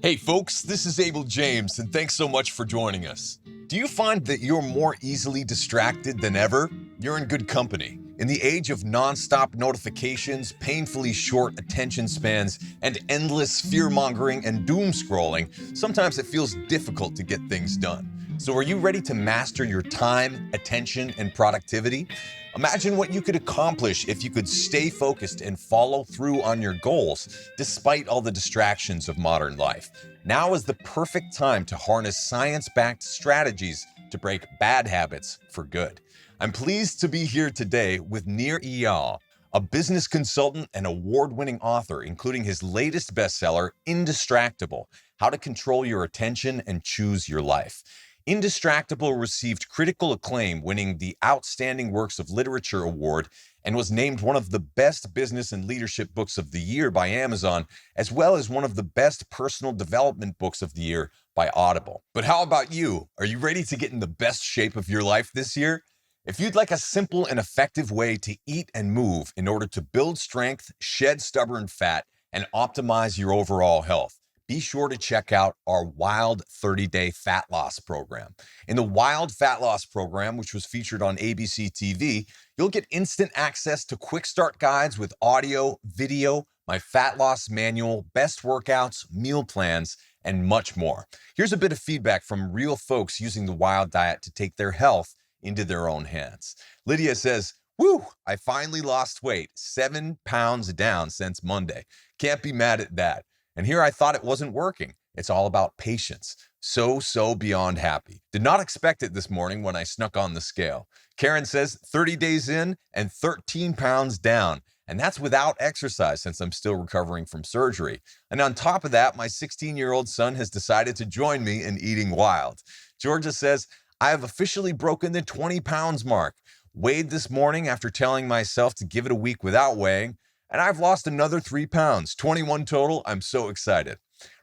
Hey folks, this is Abel James, and thanks so much for joining us. Do you find that you're more easily distracted than ever? You're in good company. In the age of non-stop notifications, painfully short attention spans, and endless fear-mongering and doom scrolling, sometimes it feels difficult to get things done. So are you ready to master your time, attention, and productivity? Imagine what you could accomplish if you could stay focused and follow through on your goals, despite all the distractions of modern life. Now is the perfect time to harness science-backed strategies to break bad habits for good. I'm pleased to be here today with Nir Eyal, a business consultant and award-winning author, including his latest bestseller, Indistractable: How to Control Your Attention and Choose Your Life. Indistractable received critical acclaim, winning the Outstanding Works of Literature Award, and was named one of the best business and leadership books of the year by Amazon, as well as one of the best personal development books of the year by Audible. But how about you? Are you ready to get in the best shape of your life this year? If you'd like a simple and effective way to eat and move in order to build strength, shed stubborn fat, and optimize your overall health, be sure to check out our Wild 30-Day Fat Loss Program. In the Wild Fat Loss Program, which was featured on ABC TV, you'll get instant access to quick start guides with audio, video, my fat loss manual, best workouts, meal plans, and much more. Here's a bit of feedback from real folks using the Wild Diet to take their health into their own hands. Lydia says, "Woo, I finally lost weight, 7 pounds down since Monday. Can't be mad at that. And here I thought it wasn't working. It's all about patience. So beyond happy. Did not expect it this morning when I snuck on the scale." Karen says 30 days in and 13 pounds down. And that's without exercise since I'm still recovering from surgery. And on top of that, my 16-year-old son has decided to join me in eating wild. Georgia says, "I have officially broken the 20 pounds mark. Weighed this morning after telling myself to give it a week without weighing. And I've lost another 3 pounds, 21 total. I'm so excited."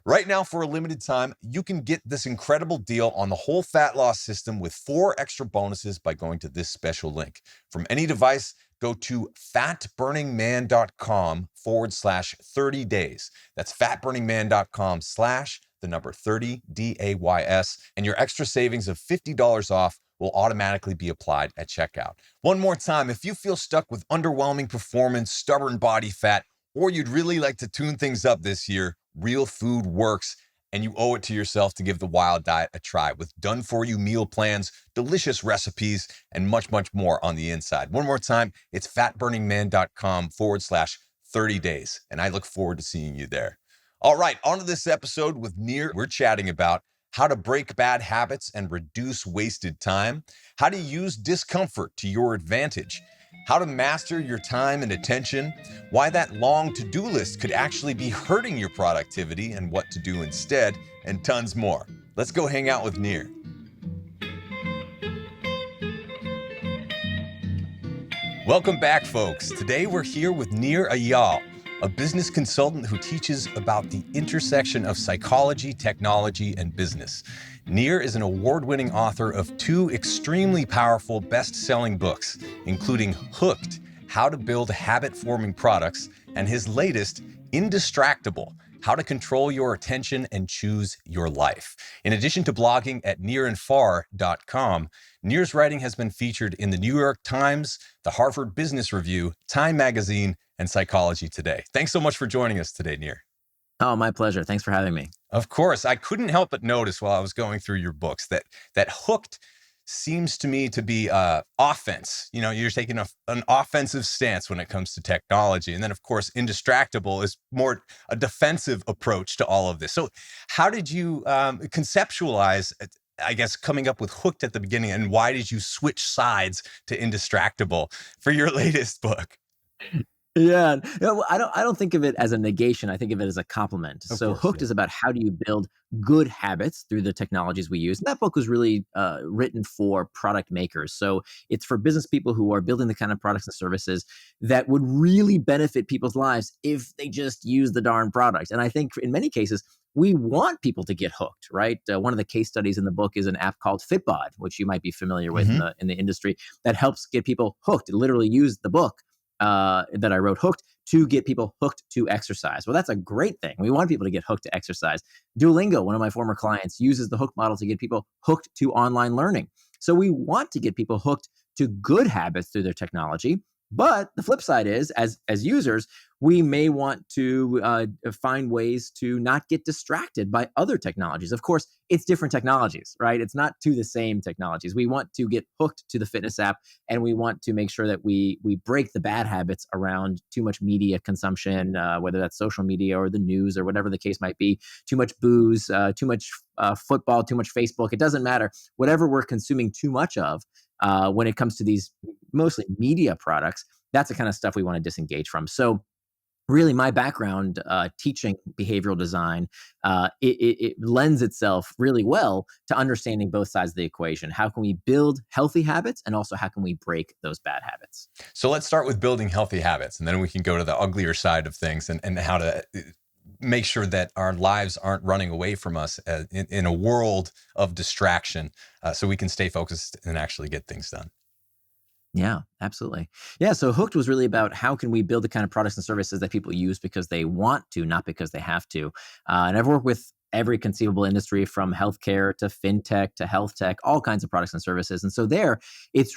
Right now, for a limited time, you can get this incredible deal on the whole fat loss system with 4 extra bonuses by going to this special link. From any device, go to fatburningman.com/30 days. That's fatburningman.com/30 DAYS, and your extra savings of $50 off will automatically be applied at checkout. One more time, if you feel stuck with underwhelming performance, stubborn body fat, or you'd really like to tune things up this year, real food works, and you owe it to yourself to give the Wild Diet a try with done-for-you meal plans, delicious recipes, and much more on the inside. One more time, it's fatburningman.com/30 days, and I look forward to seeing you there. All right, on to this episode with Nir. We're chatting about how to break bad habits and reduce wasted time, how to use discomfort to your advantage, how to master your time and attention, why that long to-do list could actually be hurting your productivity and what to do instead, and tons more. Let's go hang out with Nir. Welcome back, folks. Today we're here with Nir Eyal, a business consultant who teaches about the intersection of psychology, technology, and business. Nir is an award-winning author of 2 extremely powerful best-selling books, including Hooked: How to Build Habit-Forming Products, and his latest, Indistractable: How to Control Your Attention and Choose Your Life. In addition to blogging at nirandfar.com, Nir's writing has been featured in the New York Times, the Harvard Business Review, Time Magazine, and Psychology Today. Thanks so much for joining us today, Nir. Oh, my pleasure. Thanks for having me. Of course. I couldn't help but notice while I was going through your books that Hooked seems to me to be offense. You know, you're taking an offensive stance when it comes to technology. And then, of course, Indistractable is more a defensive approach to all of this. So how did you conceptualize, I guess, coming up with Hooked at the beginning, and why did you switch sides to Indistractable for your latest book? Yeah, no, I don't think of it as a negation. I think of it as a compliment. Of So course, Hooked yeah. is about how do you build good habits through the technologies we use. And that book was really written for product makers. So it's for business people who are building the kind of products and services that would really benefit people's lives if they just use the darn product. And I think in many cases, we want people to get hooked, right? One of the case studies in the book is an app called Fitbod, which you might be familiar with in the industry, that helps get people hooked. Literally use the book that I wrote, Hooked, to get people hooked to exercise. Well, that's a great thing. We want people to get hooked to exercise. Duolingo, one of my former clients, uses the hook model to get people hooked to online learning. So we want to get people hooked to good habits through their technology. But the flip side is, as users, we may want to find ways to not get distracted by other technologies. Of course, it's different technologies, right? It's not to the same technologies. We want to get hooked to the fitness app, and we want to make sure that we break the bad habits around too much media consumption, whether that's social media or the news or whatever the case might be, too much booze, too much football, too much Facebook. It doesn't matter. Whatever we're consuming too much of when it comes to these mostly media products, that's the kind of stuff we want to disengage from. So really, my background teaching behavioral design, it lends itself really well to understanding both sides of the equation. How can we build healthy habits, and also how can we break those bad habits? So let's start with building healthy habits, and then we can go to the uglier side of things and how to make sure that our lives aren't running away from us in a world of distraction, so we can stay focused and actually get things done. Yeah, absolutely. Yeah, so Hooked was really about how can we build the kind of products and services that people use because they want to, not because they have to. And I've worked with every conceivable industry from healthcare to fintech to health tech, all kinds of products and services. And so there, it's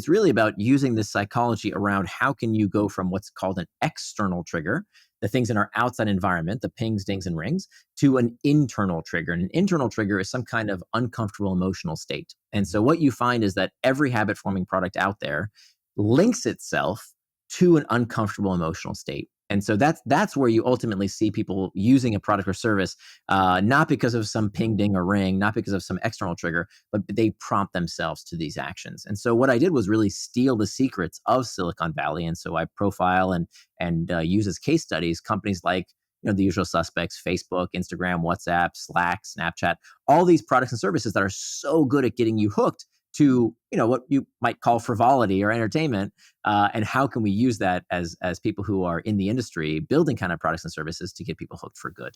really about using this psychology around how can you go from what's called an external trigger, the things in our outside environment, the pings, dings, and rings, to an internal trigger. And an internal trigger is some kind of uncomfortable emotional state. And so what you find is that every habit forming product out there links itself to an uncomfortable emotional state. And so that's where you ultimately see people using a product or service, not because of some ping, ding, or ring, not because of some external trigger, but they prompt themselves to these actions. And so what I did was really steal the secrets of Silicon Valley. And so I profile and use as case studies companies like the usual suspects: Facebook, Instagram, WhatsApp, Slack, Snapchat, all these products and services that are so good at getting you hooked to what you might call frivolity or entertainment, and how can we use that as people who are in the industry building kind of products and services to get people hooked for good.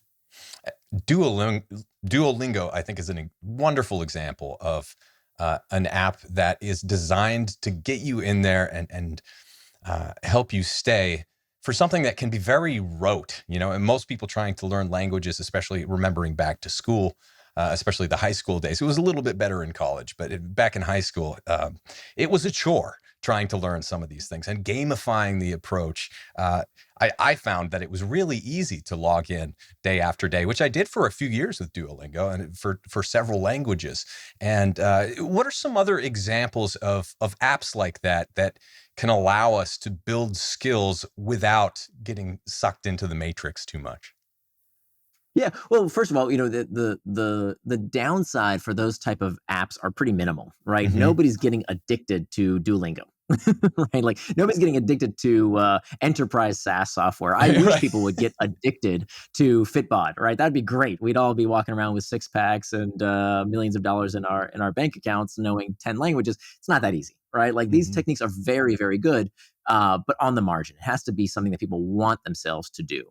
Duolingo, I think, is a wonderful example of an app that is designed to get you in there and help you stay for something that can be very rote, and most people trying to learn languages, especially remembering back to school, especially the high school days. It was a little bit better in college, but back in high school, it was a chore trying to learn some of these things and gamifying the approach. I found that it was really easy to log in day after day, which I did for a few years with Duolingo and for several languages. And what are some other examples of apps like that can allow us to build skills without getting sucked into the matrix too much? Yeah. Well, first of all, the downside for those type of apps are pretty minimal, right? Mm-hmm. Nobody's getting addicted to Duolingo. Right? Like nobody's getting addicted to enterprise SaaS software. I wish Right. people would get addicted to Fitbod, right? That'd be great. We'd all be walking around with six packs and millions of dollars in our bank accounts, knowing 10 languages. It's not that easy, right? Like these Mm-hmm. techniques are very, very good, but on the margin. It has to be something that people want themselves to do,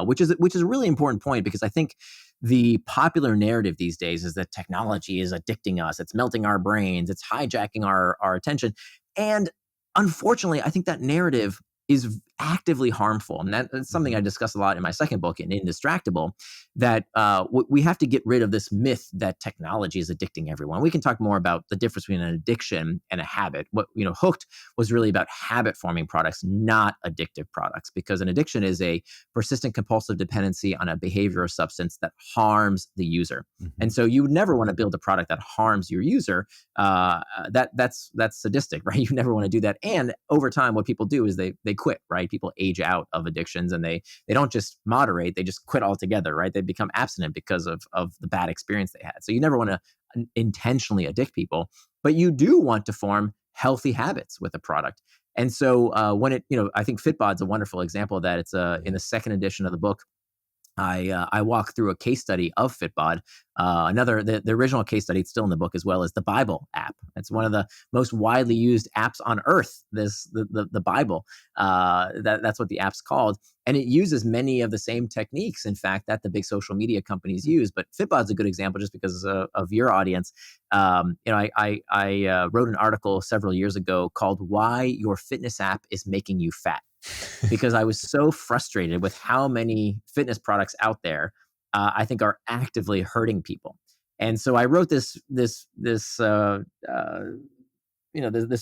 which is a really important point, because I think the popular narrative these days is that technology is addicting us. It's melting our brains. It's hijacking our attention. And unfortunately, I think that narrative is actively harmful. And that's something Mm-hmm. I discuss a lot in my second book, in Indistractable, that we have to get rid of this myth that technology is addicting everyone. We can talk more about the difference between an addiction and a habit. What, Hooked was really about habit forming products, not addictive products, because an addiction is a persistent compulsive dependency on a behavior or substance that harms the user. Mm-hmm. And so you would never want to build a product that harms your user. That's sadistic, right? You never want to do that. And over time, what people do is they quit, right? People age out of addictions, and they don't just moderate; they just quit altogether, right? They become abstinent because of the bad experience they had. So you never want to intentionally addict people, but you do want to form healthy habits with a product. And so when I think Fitbod's a wonderful example of that. It's in the second edition of the book. I walk through a case study of Fitbod. The original case study, it's still in the book as well, is the Bible app. It's one of the most widely used apps on earth. The Bible. That's what the app's called, and it uses many of the same techniques, in fact, that the big social media companies use. But Fitbod's a good example just because of your audience. I wrote an article several years ago called "Why Your Fitness App is Making You Fat." because I was so frustrated with how many fitness products out there I think are actively hurting people. And so I wrote this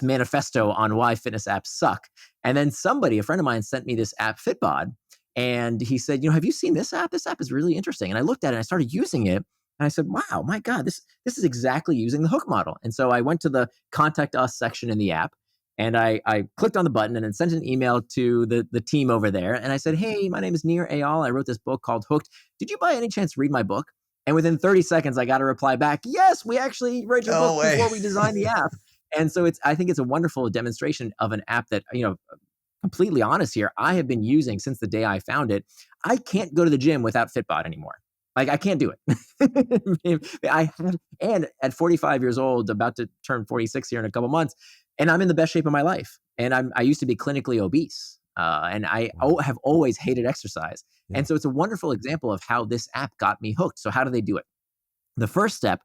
manifesto on why fitness apps suck. And then a friend of mine, sent me this app, Fitbod, and he said, "Have you seen this app? This app is really interesting." And I looked at it and I started using it. And I said, "Wow, my God, this is exactly using the hook model." And so I went to the contact us section in the app, and I clicked on the button and then sent an email to the team over there. And I said, "Hey, my name is Nir Eyal. I wrote this book called Hooked. Did you by any chance read my book?" And within 30 seconds, I got a reply back, "Yes, we actually read your No book way. before we designed the app." And so I think it's a wonderful demonstration of an app that, completely honest here, I have been using since the day I found it. I can't go to the gym without Fitbod anymore. Like, I can't do it. And at 45 years old, about to turn 46 here in a couple months, and I'm in the best shape of my life. And I used to be clinically obese. And I have always hated exercise. Yeah. And so it's a wonderful example of how this app got me hooked. So how do they do it? The first step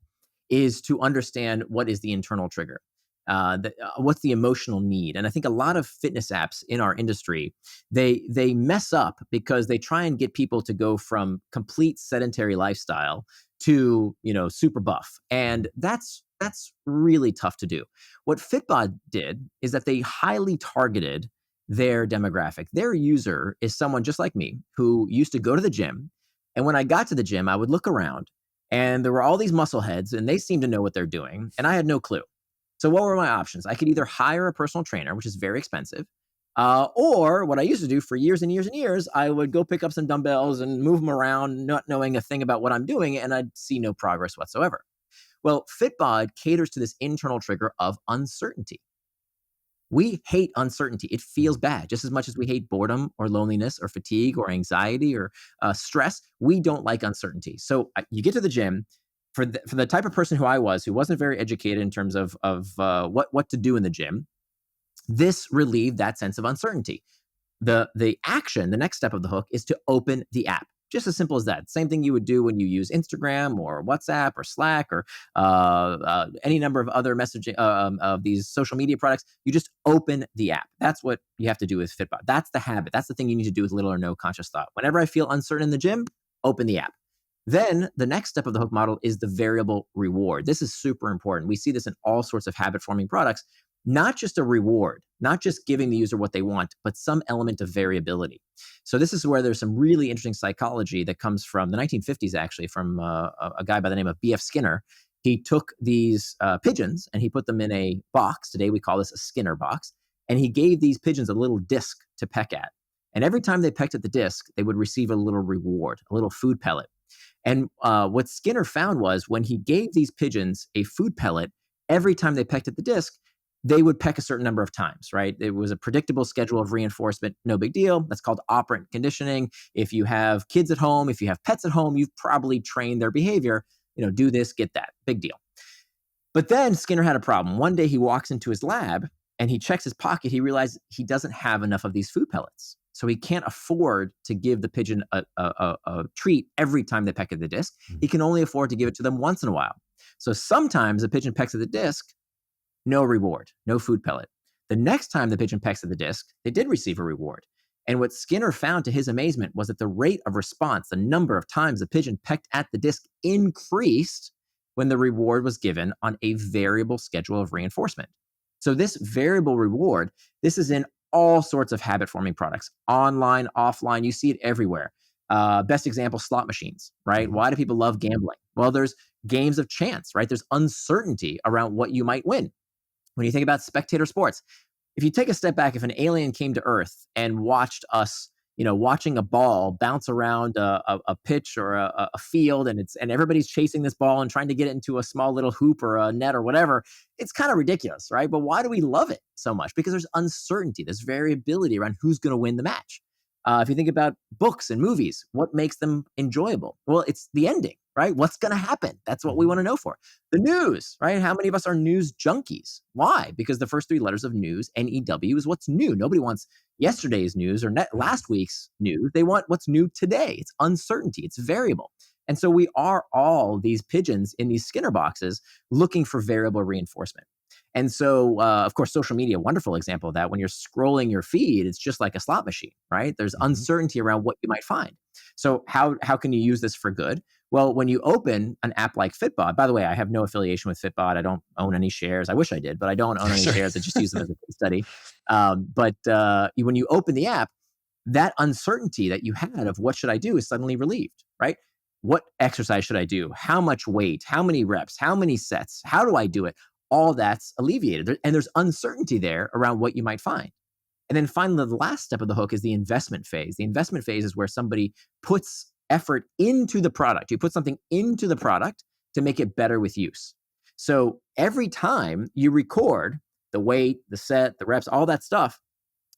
is to understand what is the internal trigger. What's the emotional need? And I think a lot of fitness apps in our industry, they mess up because they try and get people to go from complete sedentary lifestyle to super buff, and that's really tough to do. What Fitbod did is that they highly targeted their demographic. Their user is someone just like me who used to go to the gym, and when I got to the gym, I would look around, and there were all these muscle heads, and they seemed to know what they're doing, and I had no clue. So what were my options? I could either hire a personal trainer, which is very expensive, or what I used to do for years and years and years, I would go pick up some dumbbells and move them around, not knowing a thing about what I'm doing, and I'd see no progress whatsoever. Well, Fitbod caters to this internal trigger of uncertainty. We hate uncertainty. It feels bad just as much as we hate boredom or loneliness or fatigue or anxiety or stress. We don't like uncertainty. So you get to the gym. For the type of person who I was, who wasn't very educated in terms of what to do in the gym, this relieved that sense of uncertainty. The next step of the hook is to open the app. Just as simple as that. Same thing you would do when you use Instagram or WhatsApp or Slack or any number of other messaging of these social media products. You just open the app. That's what you have to do with Fitbod. That's the habit. That's the thing you need to do with little or no conscious thought. Whenever I feel uncertain in the gym, open the app. Then the next step of the hook model is the variable reward. This is super important. We see this in all sorts of habit forming products, not just a reward, not just giving the user what they want, but some element of variability. So this is where there's some really interesting psychology that comes from the 1950s, actually, from a guy by the name of B.F. Skinner. He took these pigeons and he put them in a box. Today we call this a Skinner box. And he gave these pigeons a little disc to peck at. And every time they pecked at the disc, they would receive a little reward, a little food pellet. And what Skinner found was when he gave these pigeons a food pellet, every time they pecked at the disc, they would peck a certain number of times, right? It was a predictable schedule of reinforcement, no big deal. That's called operant conditioning. If you have kids at home, if you have pets at home, you've probably trained their behavior, do this, get that, big deal. But then Skinner had a problem. One day he walks into his lab and he checks his pocket. He realizes he doesn't have enough of these food pellets. So he can't afford to give the pigeon a treat every time they peck at the disc. He can only afford to give it to them once in a while. So sometimes the pigeon pecks at the disc, no reward, no food pellet. The next time the pigeon pecks at the disc, they did receive a reward. And what Skinner found to his amazement was that the rate of response, the number of times the pigeon pecked at the disc, increased when the reward was given on a variable schedule of reinforcement. So this variable reward, this is in all sorts of habit-forming products, online, offline, you see it everywhere. Best example, slot machines, right? Why do people love gambling? Well, there's games of chance, right? There's uncertainty around what you might win. When you think about spectator sports, if you take a step back, if an alien came to Earth and watched us, watching a ball bounce around a pitch or a field, and everybody's chasing this ball and trying to get it into a small little hoop or a net or whatever, it's kind of ridiculous, right? But why do we love it so much? Because there's uncertainty, there's variability around who's going to win the match. If you think about books and movies, what makes them enjoyable? Well, it's the ending, right? What's going to happen? That's what we want to know for. The news, right? How many of us are news junkies? Why? Because the first three letters of news, N-E-W, is what's new. Nobody wants yesterday's news or last week's news. They want what's new today. It's uncertainty. It's variable. And so we are all these pigeons in these Skinner boxes looking for variable reinforcement. And so, of course, social media, wonderful example of that. When you're scrolling your feed, it's just like a slot machine, right? There's Mhm. uncertainty around what you might find. So how can you use this for good? Well, when you open an app like Fitbod, by the way, I have no affiliation with Fitbod. I don't own any shares. I wish I did, but I don't own any Sure. shares. I just use them as a case study. But when you open the app, that uncertainty that you had of what should I do is suddenly relieved, right? What exercise should I do? How much weight? How many reps? How many sets? How do I do it? All that's alleviated. And there's uncertainty there around what you might find. And then finally, the last step of the hook is the investment phase. The investment phase is where somebody puts effort into the product. You put something into the product to make it better with use. So every time you record the weight, the set, the reps, all that stuff,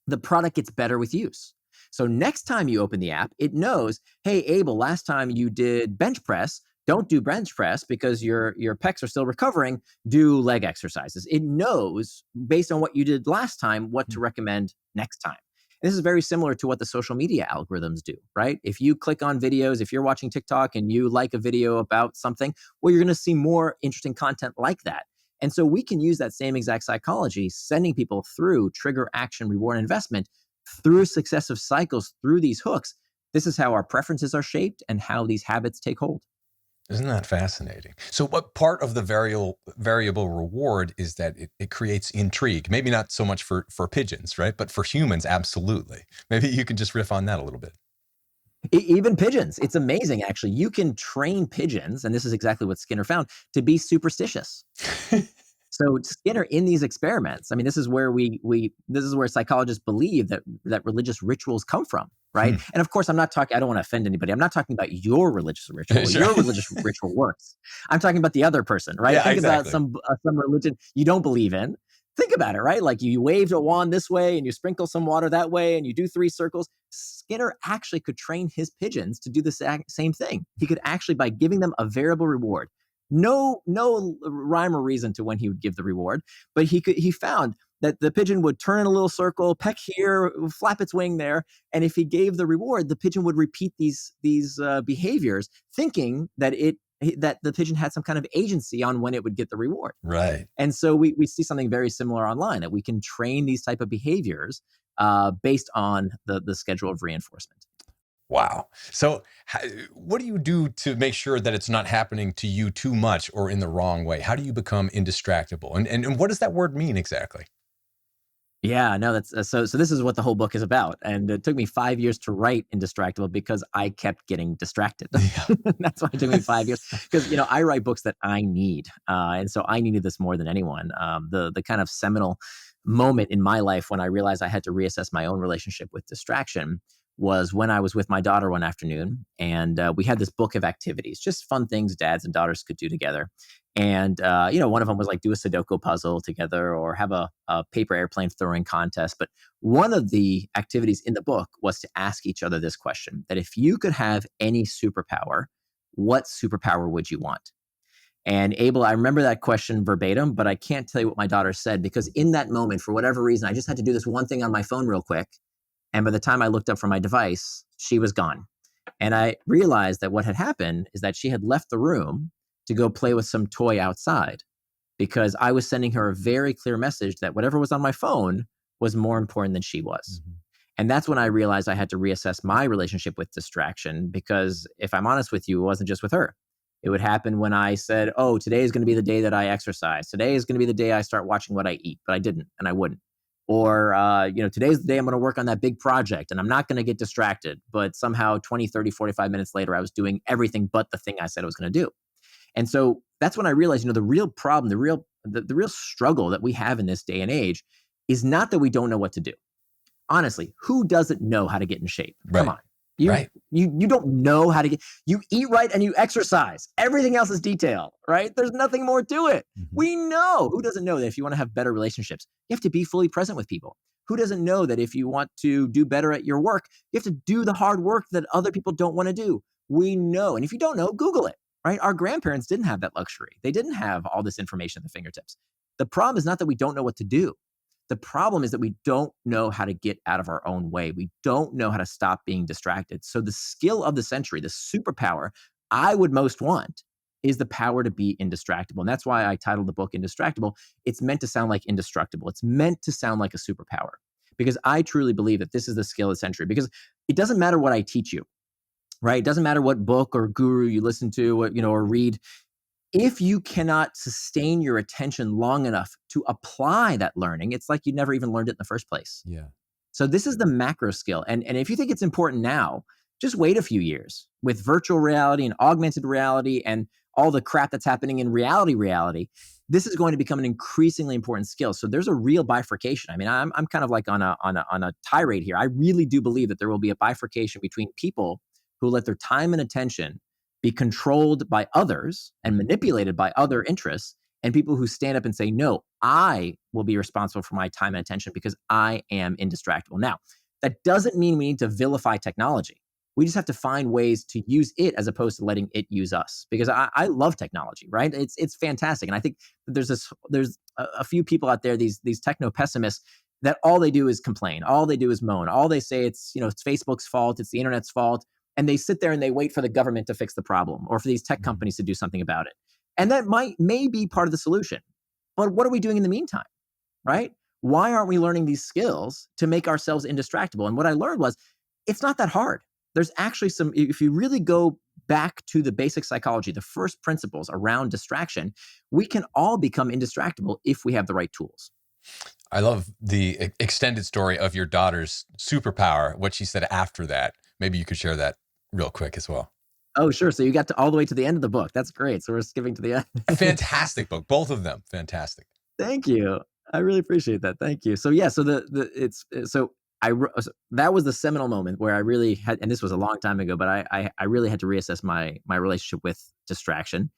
the product gets better with use. So next time you open the app, it knows, hey, Abel, last time you did bench press, don't do bench press because your pecs are still recovering. Do leg exercises. It knows based on what you did last time what to recommend next time. This is very similar to what the social media algorithms do, right? If you click on videos, if you're watching TikTok and you like a video about something, well, you're going to see more interesting content like that. And so we can use that same exact psychology, sending people through trigger, action, reward, investment through successive cycles, through these hooks. This is how our preferences are shaped and how these habits take hold. Isn't that fascinating? So what part of the variable reward is that it creates intrigue? Maybe not so much for pigeons, right? But for humans, absolutely. Maybe you can just riff on that a little bit. Even pigeons. It's amazing, actually. You can train pigeons, and this is exactly what Skinner found, to be superstitious. So Skinner, in these experiments, I mean, this is where this is where psychologists believe that religious rituals come from, right? Hmm. And of course, I'm not talking. I don't want to offend anybody. I'm not talking about your religious ritual. Sure. Your religious ritual works. I'm talking about the other person, right? Yeah, Think about exactly. some religion you don't believe in. Think about it, right? Like you waved a wand this way and you sprinkle some water that way and you do 3 circles. Skinner actually could train his pigeons to do the same thing. He could actually, by giving them a variable reward, no rhyme or reason to when he would give the reward, but he found that the pigeon would turn in a little circle, peck here, flap its wing there, and if he gave the reward, the pigeon would repeat these behaviors, thinking that the pigeon had some kind of agency on when it would get the reward. Right. And so we see something very similar online, that we can train these type of behaviors based on the schedule of reinforcement. Wow. So what do you do to make sure that it's not happening to you too much or in the wrong way? How do you become indistractable? And what does that word mean exactly? Yeah, no, that's so this is what the whole book is about. And it took me 5 years to write Indistractable because I kept getting distracted. Yeah. That's why it took me 5 years. Because I write books that I need, and so I needed this more than anyone. The kind of seminal moment in my life when I realized I had to reassess my own relationship with distraction was when I was with my daughter one afternoon, and we had this book of activities, just fun things dads and daughters could do together. And one of them was like do a Sudoku puzzle together or have a paper airplane throwing contest. But one of the activities in the book was to ask each other this question: that if you could have any superpower, what superpower would you want? And Abel, I remember that question verbatim, but I can't tell you what my daughter said because in that moment, for whatever reason, I just had to do this one thing on my phone real quick. And by the time I looked up from my device, she was gone. And I realized that what had happened is that she had left the room to go play with some toy outside because I was sending her a very clear message that whatever was on my phone was more important than she was. Mhm. And that's when I realized I had to reassess my relationship with distraction because if I'm honest with you, it wasn't just with her. It would happen when I said, oh, today is going to be the day that I exercise. Today is going to be the day I start watching what I eat, but I didn't and I wouldn't. Or, today's the day I'm going to work on that big project and I'm not going to get distracted. But somehow 20, 30, 45 minutes later, I was doing everything but the thing I said I was going to do. And so that's when I realized, the real problem, the real struggle that we have in this day and age is not that we don't know what to do. Honestly, who doesn't know how to get in shape? Come Right. on. You Right. you don't know how to you eat right and you exercise. Everything else is detail, right? There's nothing more to it. Mhm. We know. Who doesn't know that if you want to have better relationships, you have to be fully present with people? Who doesn't know that if you want to do better at your work, you have to do the hard work that other people don't want to do? We know. And if you don't know, Google it, right? Our grandparents didn't have that luxury. They didn't have all this information at the fingertips. The problem is not that we don't know what to do. The problem is that we don't know how to get out of our own way. We don't know how to stop being distracted. So the skill of the century, the superpower I would most want is the power to be indistractable. And that's why I titled the book Indistractable. It's meant to sound like indestructible. It's meant to sound like a superpower, because I truly believe that this is the skill of the century. Because it doesn't matter what I teach you, right? It doesn't matter what book or guru you listen to, or read. If you cannot sustain your attention long enough to apply that learning, it's like you never even learned it in the first place. Yeah. So this is the macro skill. And if you think it's important now, just wait a few years with virtual reality and augmented reality and all the crap that's happening in reality. This is going to become an increasingly important skill. So there's a real bifurcation. I mean, I'm kind of like on a tirade here. I really do believe that there will be a bifurcation between people who let their time and attention be controlled by others and manipulated by other interests, and people who stand up and say, no, I will be responsible for my time and attention because I am indistractable. Now, that doesn't mean we need to vilify technology. We just have to find ways to use it as opposed to letting it use us. Because I love technology, right? It's fantastic. And I think there's a few people out there, these techno pessimists, that all they do is complain. All they do is moan. All they say it's Facebook's fault, it's the internet's fault. And they sit there and they wait for the government to fix the problem or for these tech companies to do something about it. And that may be part of the solution. But what are we doing in the meantime, right? Why aren't we learning these skills to make ourselves indistractable? And what I learned was it's not that hard. There's actually if you really go back to the basic psychology, the first principles around distraction, we can all become indistractable if we have the right tools. I love the extended story of your daughter's superpower, what she said after that. Maybe you could share that real quick as well. Oh, sure. So you got all the way to the end of the book. That's great. So we're skipping to the end. Fantastic book. Both of them. Fantastic. Thank you. I really appreciate that. Thank you. So yeah, so that was the seminal moment where I really had, and this was a long time ago, but I really had to reassess my relationship with distraction.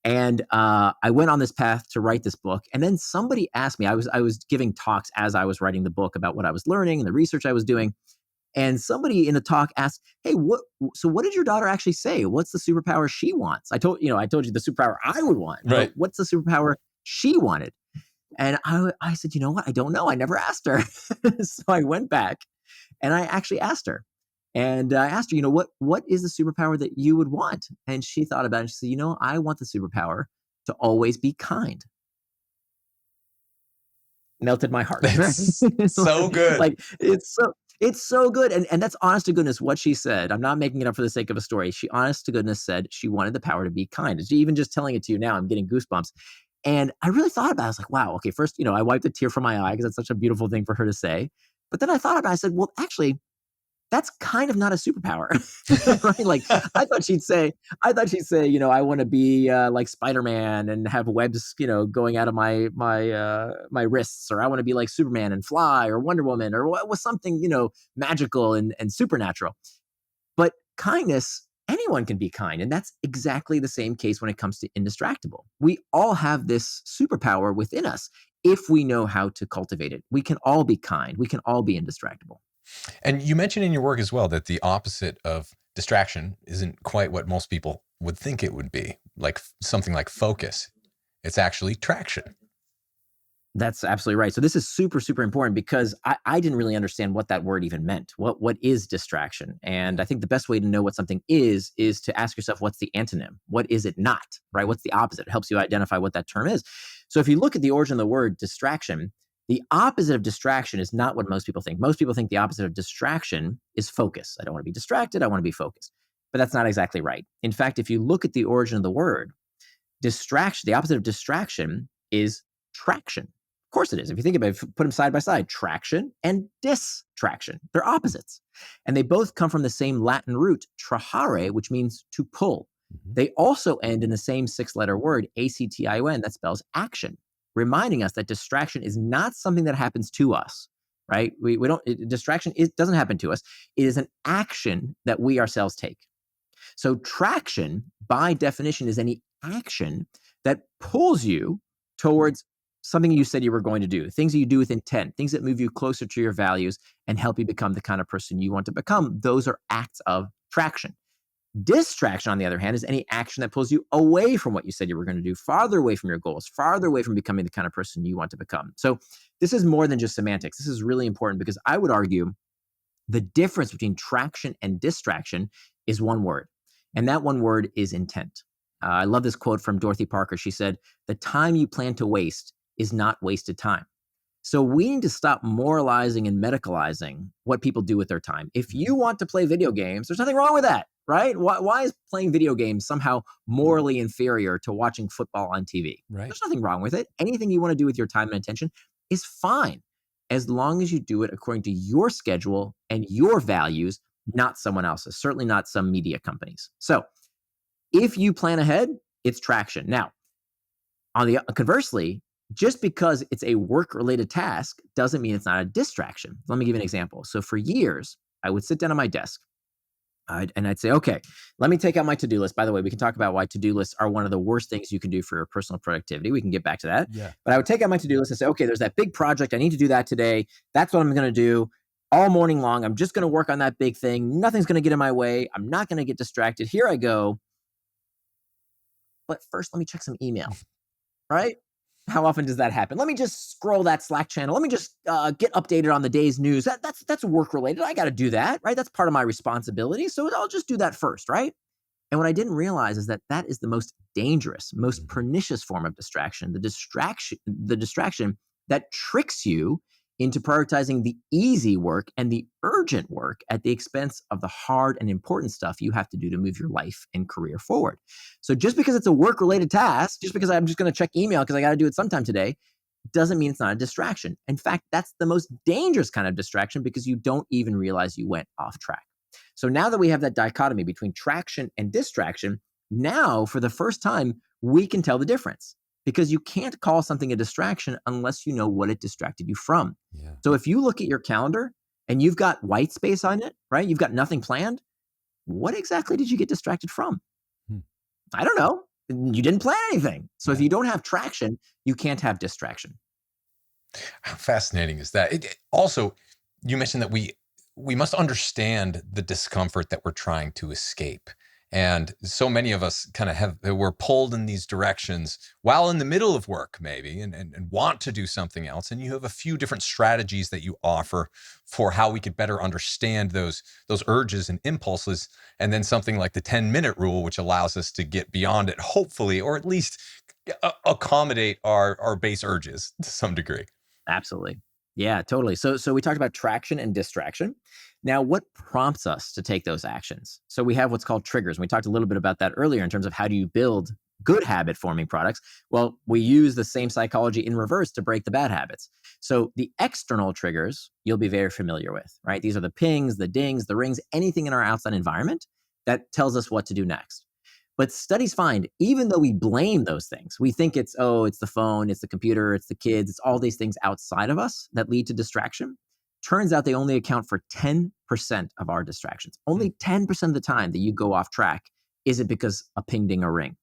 And I went on this path to write this book. And then somebody asked me, I was giving talks as I was writing the book about what I was learning and the research I was doing. And somebody in the talk asked, "Hey, what did your daughter actually say? What's the superpower she wants?" I told you the superpower I would want. Right. What's the superpower she wanted? And I said, you know what? I don't know. I never asked her. So I went back and I actually asked her. And I asked her, what is the superpower that you would want? And she thought about it. And she said, I want the superpower to always be kind. Melted my heart. That's so good. Like it's so good. And that's honest to goodness what she said. I'm not making it up for the sake of a story. She honest to goodness said she wanted the power to be kind. Even just telling it to you now, I'm getting goosebumps. And I really thought about it. I was like, wow, okay, first, I wiped a tear from my eye because that's such a beautiful thing for her to say. But then I thought about it. I said, well, actually, that's kind of not a superpower, right? Like I thought she'd say, I want to be like Spider-Man and have webs, going out of my wrists, or I want to be like Superman and fly, or Wonder Woman, or what was something, magical and supernatural. But kindness, anyone can be kind, and that's exactly the same case when it comes to indistractable. We all have this superpower within us if we know how to cultivate it. We can all be kind. We can all be indistractable. And you mentioned in your work as well that the opposite of distraction isn't quite what most people would think it would be, like something like focus. It's actually traction. That's absolutely right. So this is super, super important because I didn't really understand what that word even meant. What is distraction? And I think the best way to know what something is to ask yourself, what's the antonym? What is it not, right? What's the opposite? It helps you identify what that term is. So if you look at the origin of the word distraction, the opposite of distraction is not what most people think. Most people think the opposite of distraction is focus. I don't want to be distracted. I want to be focused. But that's not exactly right. In fact, if you look at the origin of the word, distraction, the opposite of distraction is traction. Of course it is. If you think about it, put them side by side, traction and distraction. They're opposites. And they both come from the same Latin root, trahare, which means to pull. Mm-hmm. They also end in the same 6-letter word, action, that spells action, reminding us that distraction is not something that happens to us, right? Distraction doesn't happen to us. It is an action that we ourselves take. So traction, by definition, is any action that pulls you towards something you said you were going to do, things that you do with intent, things that move you closer to your values and help you become the kind of person you want to become. Those are acts of traction. Distraction, on the other hand, is any action that pulls you away from what you said you were going to do, farther away from your goals, farther away from becoming the kind of person you want to become. So this is more than just semantics. This is really important because I would argue the difference between traction and distraction is one word. And that one word is intent. I love this quote from Dorothy Parker. She said, "The time you plan to waste is not wasted time." So we need to stop moralizing and medicalizing what people do with their time. If you want to play video games, there's nothing wrong with that, right? Why is playing video games somehow morally inferior to watching football on TV? Right. There's nothing wrong with it. Anything you want to do with your time and attention is fine, as long as you do it according to your schedule and your values, not someone else's, certainly not some media companies. So if you plan ahead, it's traction. Now, conversely, just because it's a work-related task doesn't mean it's not a distraction. Let me give you an example. So for years, I would sit down at my desk, and I'd say, okay, let me take out my to-do list. By the way, we can talk about why to-do lists are one of the worst things you can do for your personal productivity. We can get back to that. Yeah. But I would take out my to-do list and say, okay, there's that big project. I need to do that today. That's what I'm going to do all morning long. I'm just going to work on that big thing. Nothing's going to get in my way. I'm not going to get distracted. Here I go. But first, let me check some email, right? How often does that happen? Let me just scroll that Slack channel. Let me just get updated on the day's news. That's work related. I got to do that, right? That's part of my responsibility. So I'll just do that first, right? And what I didn't realize is that that is the most dangerous, most pernicious form of distraction. The distraction that tricks you into prioritizing the easy work and the urgent work at the expense of the hard and important stuff you have to do to move your life and career forward. So just because it's a work-related task, just because I'm just going to check email because I got to do it sometime today, doesn't mean it's not a distraction. In fact, that's the most dangerous kind of distraction because you don't even realize you went off track. So now that we have that dichotomy between traction and distraction, now for the first time, we can tell the difference. Because you can't call something a distraction unless you know what it distracted you from. Yeah. So if you look at your calendar and you've got white space on it, right? You've got nothing planned. What exactly did you get distracted from? I don't know. You didn't plan anything. So if you don't have traction, you can't have distraction. How fascinating is that? Also, you mentioned that we must understand the discomfort that we're trying to escape. And so many of us kind of we're pulled in these directions while in the middle of work, maybe, and want to do something else. And you have a few different strategies that you offer for how we could better understand those urges and impulses. And then something like the 10-minute rule, which allows us to get beyond it, hopefully, or at least accommodate our base urges to some degree. Absolutely. Yeah, totally. So we talked about traction and distraction. Now, what prompts us to take those actions? So we have what's called triggers. And we talked a little bit about that earlier in terms of how do you build good habit forming products. Well, we use the same psychology in reverse to break the bad habits. So the external triggers you'll be very familiar with, right? These are the pings, the dings, the rings, anything in our outside environment that tells us what to do next. But studies find, even though we blame those things, we think it's the phone, it's the computer, it's the kids, it's all these things outside of us that lead to distraction. Turns out they only account for 10% of our distractions. Only 10% of the time that you go off track is it because a ping, ding, or ring.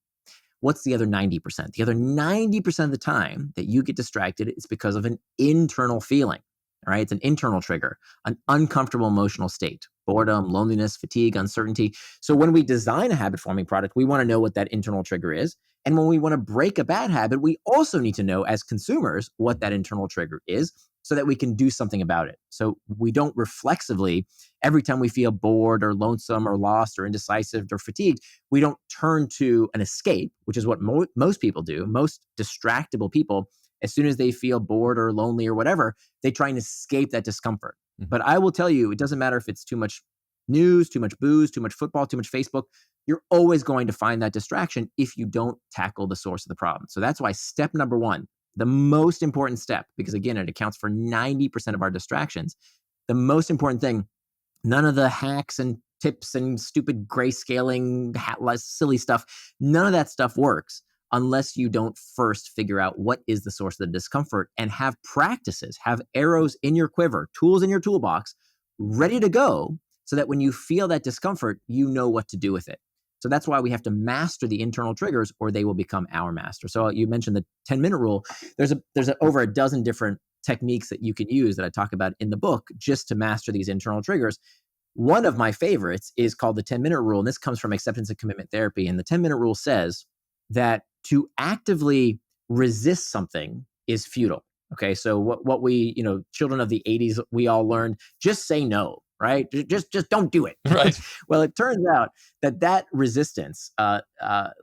What's the other 90%? The other 90% of the time that you get distracted is because of an internal feeling. All right, it's an internal trigger, an uncomfortable emotional state, boredom, loneliness, fatigue, uncertainty. So when we design a habit forming product, we want to know what that internal trigger is. And when we want to break a bad habit, we also need to know as consumers what that internal trigger is so that we can do something about it. So we don't reflexively, every time we feel bored or lonesome or lost or indecisive or fatigued, we don't turn to an escape, which is what most people do. Most distractible people, as soon as they feel bored or lonely or whatever, they try and escape that discomfort. Mm-hmm. But I will tell you, it doesn't matter if it's too much news, too much booze, too much football, too much Facebook. You're always going to find that distraction if you don't tackle the source of the problem. So that's why step number one, the most important step, because again, it accounts for 90% of our distractions. The most important thing, none of the hacks and tips and stupid grayscaling, silly stuff, none of that stuff works unless you don't first figure out what is the source of the discomfort and have practices, have arrows in your quiver, tools in your toolbox, ready to go so that when you feel that discomfort, you know what to do with it. So that's why we have to master the internal triggers or they will become our master. So you mentioned the 10-minute rule. There's over a dozen different techniques that you can use that I talk about in the book just to master these internal triggers. One of my favorites is called the 10-minute rule, and this comes from acceptance and commitment therapy. And the 10-minute rule says that to actively resist something is futile. Okay, so what we, children of the 80s, we all learned, just say no, right? Just don't do it. Right. Well, it turns out that resistance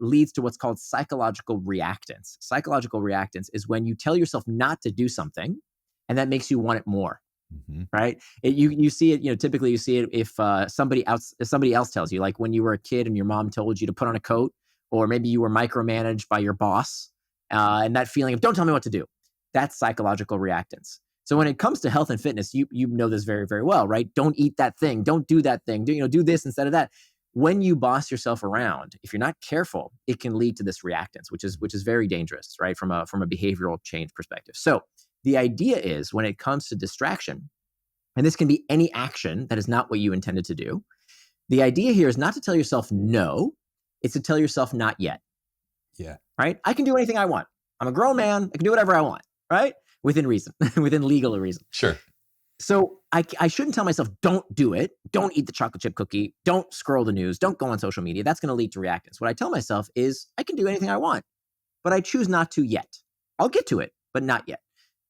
leads to what's called psychological reactance. Psychological reactance is when you tell yourself not to do something, and that makes you want it more. Mm-hmm. Right? You see it, typically you see it if somebody else tells you, like when you were a kid and your mom told you to put on a coat, or maybe you were micromanaged by your boss, and that feeling of don't tell me what to do. That's psychological reactance. So when it comes to health and fitness, you know this very, very well, right? Don't eat that thing. Don't do that thing. Do this instead of that. When you boss yourself around, if you're not careful, it can lead to this reactance, which is very dangerous, right? From a behavioral change perspective. So the idea is when it comes to distraction, and this can be any action that is not what you intended to do. The idea here is not to tell yourself no, it's to tell yourself not yet. Yeah. Right? I can do anything I want. I'm a grown man. I can do whatever I want, right? Within reason, within legal reason. Sure. So I shouldn't tell myself, don't do it. Don't eat the chocolate chip cookie. Don't scroll the news. Don't go on social media. That's going to lead to reactance. What I tell myself is I can do anything I want, but I choose not to yet. I'll get to it, but not yet.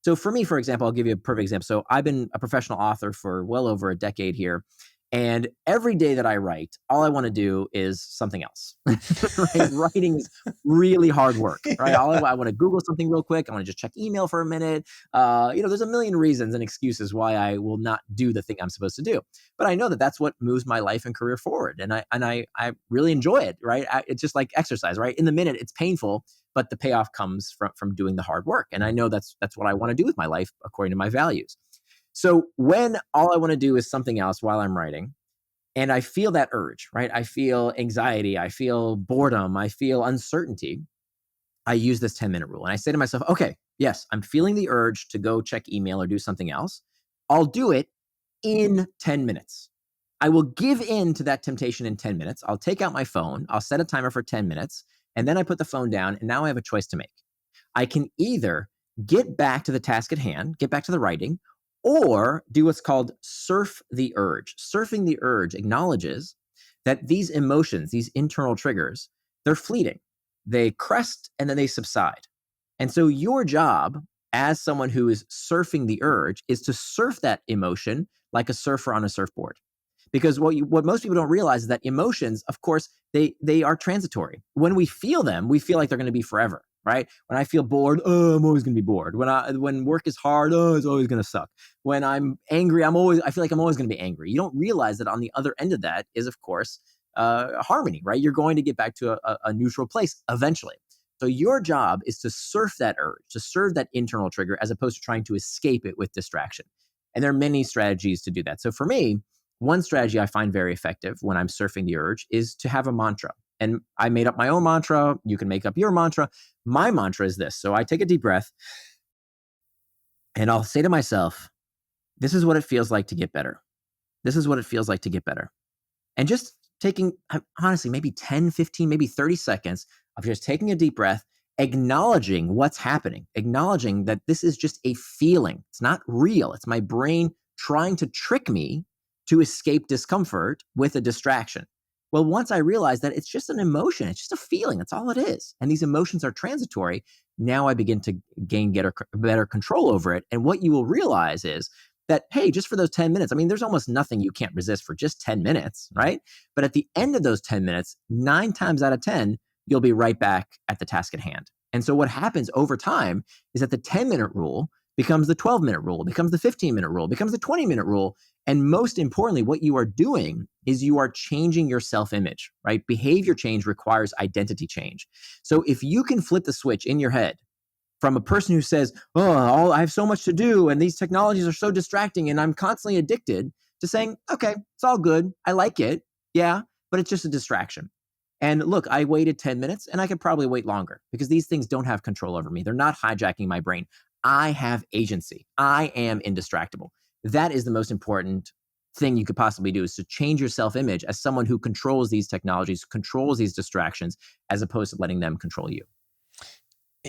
So for me, for example, I'll give you a perfect example. So I've been a professional author for well over a decade here. And every day that I write, all I want to do is something else. Right? Writing is really hard work, right? Yeah. I want to Google something real quick. I want to just check email for a minute. There's a million reasons and excuses why I will not do the thing I'm supposed to do. But I know that that's what moves my life and career forward. And I really enjoy it, right? It's just like exercise, right? In the minute, it's painful, but the payoff comes from doing the hard work. And I know that's what I want to do with my life according to my values. So when all I want to do is something else while I'm writing, and I feel that urge, right? I feel anxiety, I feel boredom, I feel uncertainty, I use this 10-minute rule. And I say to myself, okay, yes, I'm feeling the urge to go check email or do something else. I'll do it in 10 minutes. I will give in to that temptation in 10 minutes. I'll take out my phone, I'll set a timer for 10 minutes, and then I put the phone down, and now I have a choice to make. I can either get back to the task at hand, get back to the writing, or do what's called surf the urge. Surfing the urge acknowledges that these emotions, these internal triggers, they're fleeting. They crest and then they subside. And so your job as someone who is surfing the urge is to surf that emotion like a surfer on a surfboard. Because what most people don't realize is that emotions, of course, they are transitory. When we feel them, we feel like they're going to be forever. Right? When I feel bored, I'm always going to be bored. When work is hard, it's always going to suck. When I'm angry, I feel like I'm always going to be angry. You don't realize that on the other end of that is, of course, harmony, right? You're going to get back to a neutral place eventually. So your job is to surf that urge, to serve that internal trigger, as opposed to trying to escape it with distraction. And there are many strategies to do that. So for me, one strategy I find very effective when I'm surfing the urge is to have a mantra. And I made up my own mantra. You can make up your mantra. My mantra is this. So I take a deep breath and I'll say to myself, this is what it feels like to get better. This is what it feels like to get better. And just taking, honestly, maybe 10, 15, maybe 30 seconds of just taking a deep breath, acknowledging what's happening, acknowledging that this is just a feeling. It's not real. It's my brain trying to trick me to escape discomfort with a distraction. Well, once I realize that it's just an emotion, it's just a feeling, that's all it is. And these emotions are transitory. Now I begin to gain better control over it. And what you will realize is that, hey, just for those 10 minutes, there's almost nothing you can't resist for just 10 minutes, right? But at the end of those 10 minutes, 9 times out of 10, you'll be right back at the task at hand. And so what happens over time is that the 10-minute rule becomes the 12-minute rule, becomes the 15-minute rule, becomes the 20-minute rule. And most importantly, what you are doing is you are changing your self-image, right? Behavior change requires identity change. So if you can flip the switch in your head from a person who says, I have so much to do and these technologies are so distracting and I'm constantly addicted, to saying, okay, it's all good. I like it. Yeah, but it's just a distraction. And look, I waited 10 minutes and I could probably wait longer because these things don't have control over me. They're not hijacking my brain. I have agency. I am indistractable. That is the most important thing you could possibly do, is to change your self-image as someone who controls these technologies, controls these distractions, as opposed to letting them control you.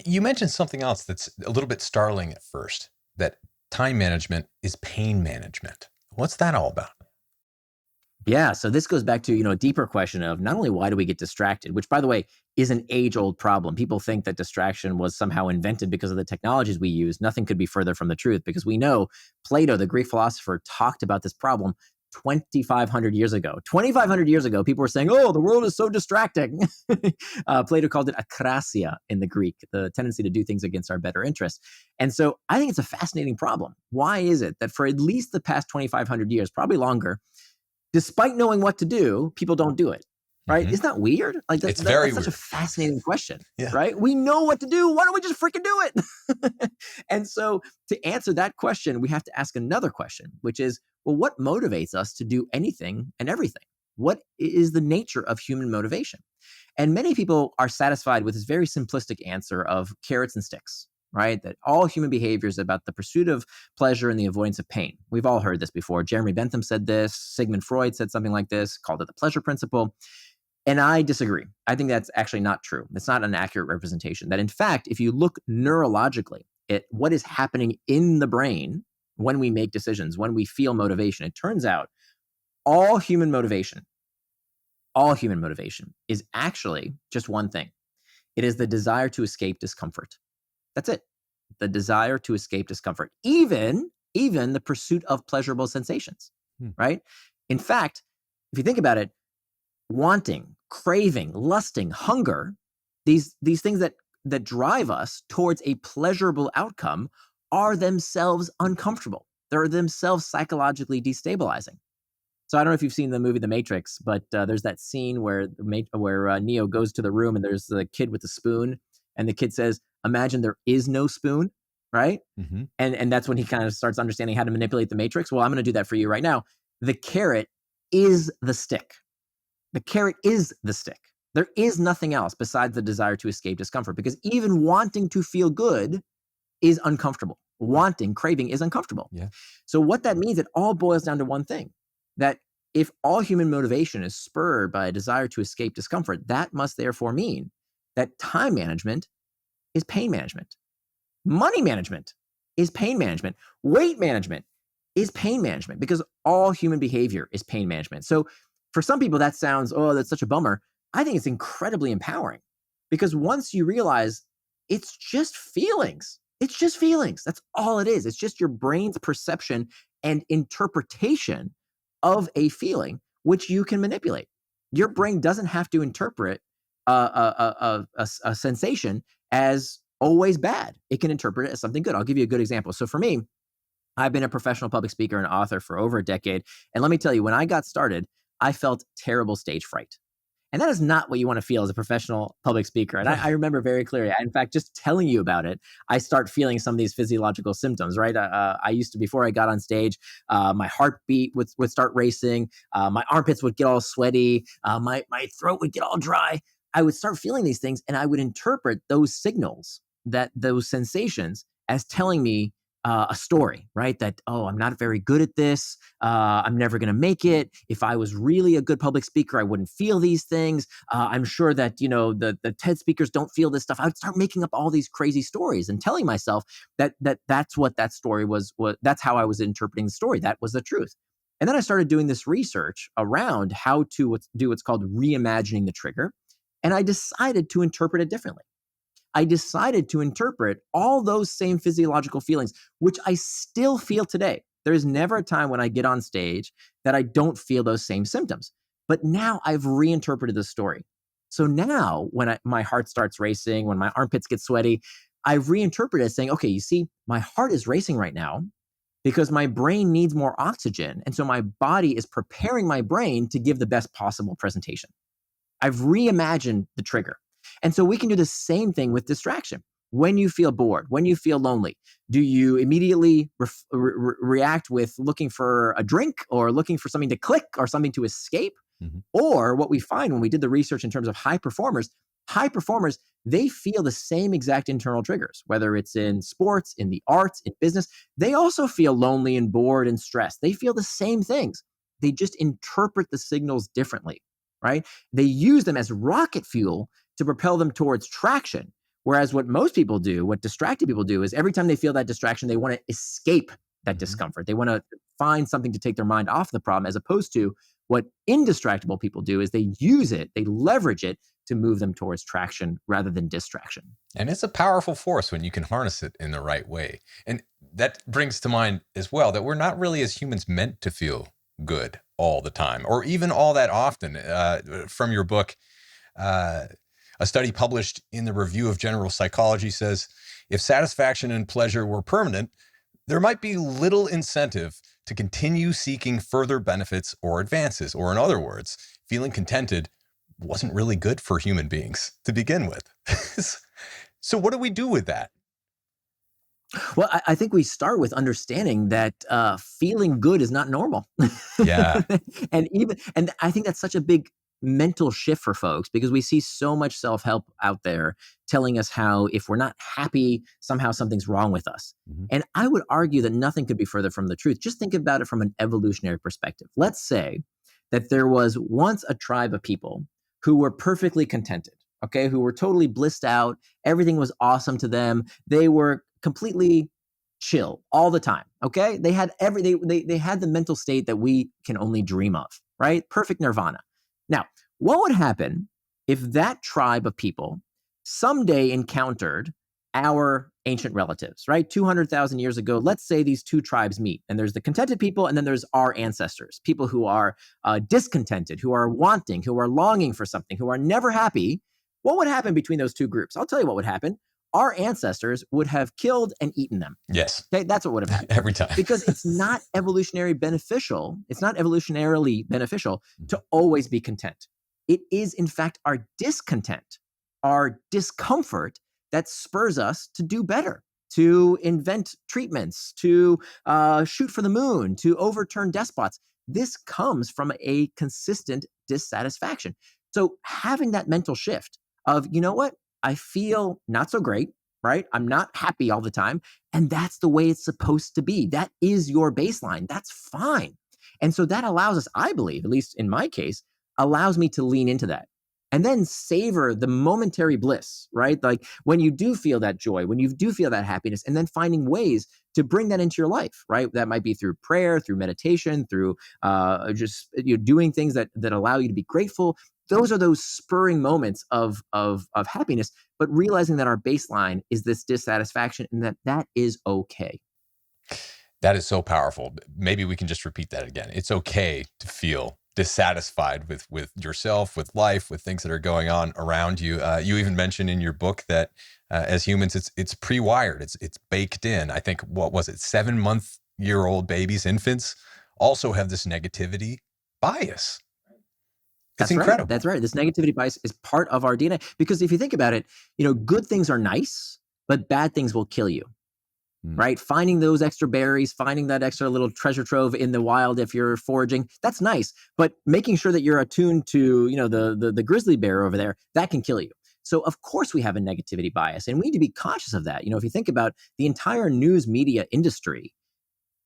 You mentioned something else that's a little bit startling at first, that time management is pain management. What's that all about? Yeah, so this goes back to, a deeper question of not only why do we get distracted, which, by the way, is an age-old problem. People think that distraction was somehow invented because of the technologies we use. Nothing could be further from the truth, because we know Plato, the Greek philosopher, talked about this problem 2,500 years ago. 2,500 years ago, people were saying, oh, the world is so distracting. Plato called it akrasia in the Greek, the tendency to do things against our better interests. And so I think it's a fascinating problem. Why is it that for at least the past 2,500 years, probably longer, despite knowing what to do, people don't do it? Right? Isn't that weird? Like that's such a fascinating question, right? We know what to do. Why don't we just freaking do it? And so to answer that question, we have to ask another question, which is, well, what motivates us to do anything and everything? What is the nature of human motivation? And many people are satisfied with this very simplistic answer of carrots and sticks, right? That all human behavior is about the pursuit of pleasure and the avoidance of pain. We've all heard this before. Jeremy Bentham said this. Sigmund Freud said something like this, called it the pleasure principle. And I disagree. I think that's actually not true. It's not an accurate representation. That in fact, if you look neurologically at what is happening in the brain when we make decisions, when we feel motivation, it turns out all human motivation is actually just one thing. It is the desire to escape discomfort. That's it. The desire to escape discomfort, even the pursuit of pleasurable sensations, right? In fact, if you think about it, wanting, craving, lusting, hunger, these things that drive us towards a pleasurable outcome are themselves uncomfortable. They're themselves psychologically destabilizing. So I don't know if you've seen the movie The Matrix, but there's that scene where Neo goes to the room and there's the kid with the spoon, and the kid says, "Imagine there is no spoon," right? And that's when he kind of starts understanding how to manipulate the Matrix. Well, I'm going to do that for you right now. The carrot is the stick. The carrot is the stick. There is nothing else besides the desire to escape discomfort, because even wanting to feel good is uncomfortable. Wanting, craving is uncomfortable. So what that means, it all boils down to one thing, that if all human motivation is spurred by a desire to escape discomfort, that must therefore mean that time management is pain management. Money management is pain management. Weight management is pain management, because all human behavior is pain management. So for some people, that sounds, oh, that's such a bummer. I think it's incredibly empowering, because once you realize it's just feelings, that's all it is. It's just your brain's perception and interpretation of a feeling, which you can manipulate. Your brain doesn't have to interpret a sensation as always bad. It can interpret it as something good. I'll give you a good example. So for me, I've been a professional public speaker and author for over a decade. And let me tell you, when I got started, I felt terrible stage fright. And that is not what you want to feel as a professional public speaker. And I remember very clearly, in fact, just telling you about it, I start feeling some of these physiological symptoms, right? I used to, before I got on stage, my heartbeat would start racing. My armpits would get all sweaty. My throat would get all dry. I would start feeling these things, and I would interpret those signals, those sensations, as telling me a story, right? That, oh, I'm not very good at this. I'm never going to make it. If I was really a good public speaker, I wouldn't feel these things. I'm sure that, the TED speakers don't feel this stuff. I would start making up all these crazy stories and telling myself that's what that story was. That's how I was interpreting the story. That was the truth. And then I started doing this research around how to do what's called reimagining the trigger. And I decided to interpret it differently. I decided to interpret all those same physiological feelings, which I still feel today. There is never a time when I get on stage that I don't feel those same symptoms. But now I've reinterpreted the story. So now when my heart starts racing, when my armpits get sweaty, I reinterpret it as saying, okay, you see, my heart is racing right now because my brain needs more oxygen. And so my body is preparing my brain to give the best possible presentation. I've reimagined the trigger. And so we can do the same thing with distraction. When you feel bored, when you feel lonely, do you immediately react with looking for a drink or looking for something to click or something to escape? Or what we find when we did the research in terms of high performers, they feel the same exact internal triggers, whether it's in sports, in the arts, in business. They also feel lonely and bored and stressed. They feel the same things. They just interpret the signals differently, right? They use them as rocket fuel to propel them towards traction. Whereas what most people do, what distracted people do, is every time they feel that distraction, they want to escape that discomfort. They want to find something to take their mind off the problem, as opposed to what indistractable people do is they use it, they leverage it to move them towards traction rather than distraction. And it's a powerful force when you can harness it in the right way. And that brings to mind as well that we're not really as humans meant to feel good all the time, or even all that often. From your book, a study published in the Review of General Psychology says, if satisfaction and pleasure were permanent, there might be little incentive to continue seeking further benefits or advances. Or in other words, feeling contented wasn't really good for human beings to begin with. So what do we do with that? Well, I think we start with understanding that feeling good is not normal. Yeah. And I think that's such a big mental shift for folks because we see so much self-help out there telling us how if we're not happy, somehow something's wrong with us. Mm-hmm. And I would argue that nothing could be further from the truth. Just think about it from an evolutionary perspective. Let's say that there was once a tribe of people who were perfectly contented, okay, who were totally blissed out. Everything was awesome to them. They were completely chill all the time. Okay. They had the mental state that we can only dream of, right? Perfect nirvana. Now, what would happen if that tribe of people someday encountered our ancient relatives, right? 200,000 years ago, let's say these two tribes meet, and there's the contented people, and then there's our ancestors, people who are discontented, who are wanting, who are longing for something, who are never happy. What would happen between those two groups? I'll tell you what would happen. Our ancestors would have killed and eaten them. Yes. Okay, that's what would have happened. Every time. Because it's not evolutionarily beneficial to always be content. It is, in fact, our discontent, our discomfort that spurs us to do better, to invent treatments, to shoot for the moon, to overturn despots. This comes from a consistent dissatisfaction. So having that mental shift of, you know what, I feel not so great, right? I'm not happy all the time. And that's the way it's supposed to be. That is your baseline. That's fine. And so that allows us, I believe, at least in my case, allows me to lean into that and then savor the momentary bliss, right? Like when you do feel that joy, when you do feel that happiness, and then finding ways to bring that into your life, right? That might be through prayer, through meditation, through just doing things that allow you to be grateful. Those are those spurring moments of happiness, but realizing that our baseline is this dissatisfaction and that is okay. That is so powerful. Maybe we can just repeat that again. It's okay to feel dissatisfied with yourself, with life, with things that are going on around you. You even mentioned in your book that as humans, it's pre-wired. It's baked in. I think, what was it? 7-month-year-old babies, infants also have this negativity bias. It's incredible. Right. That's right. This negativity bias is part of our DNA because if you think about it, good things are nice, but bad things will kill you. Right? Finding those extra berries, finding that extra little treasure trove in the wild if you're foraging, that's nice. But making sure that you're attuned to, the grizzly bear over there, that can kill you. So of course we have a negativity bias and we need to be conscious of that. If you think about the entire news media industry,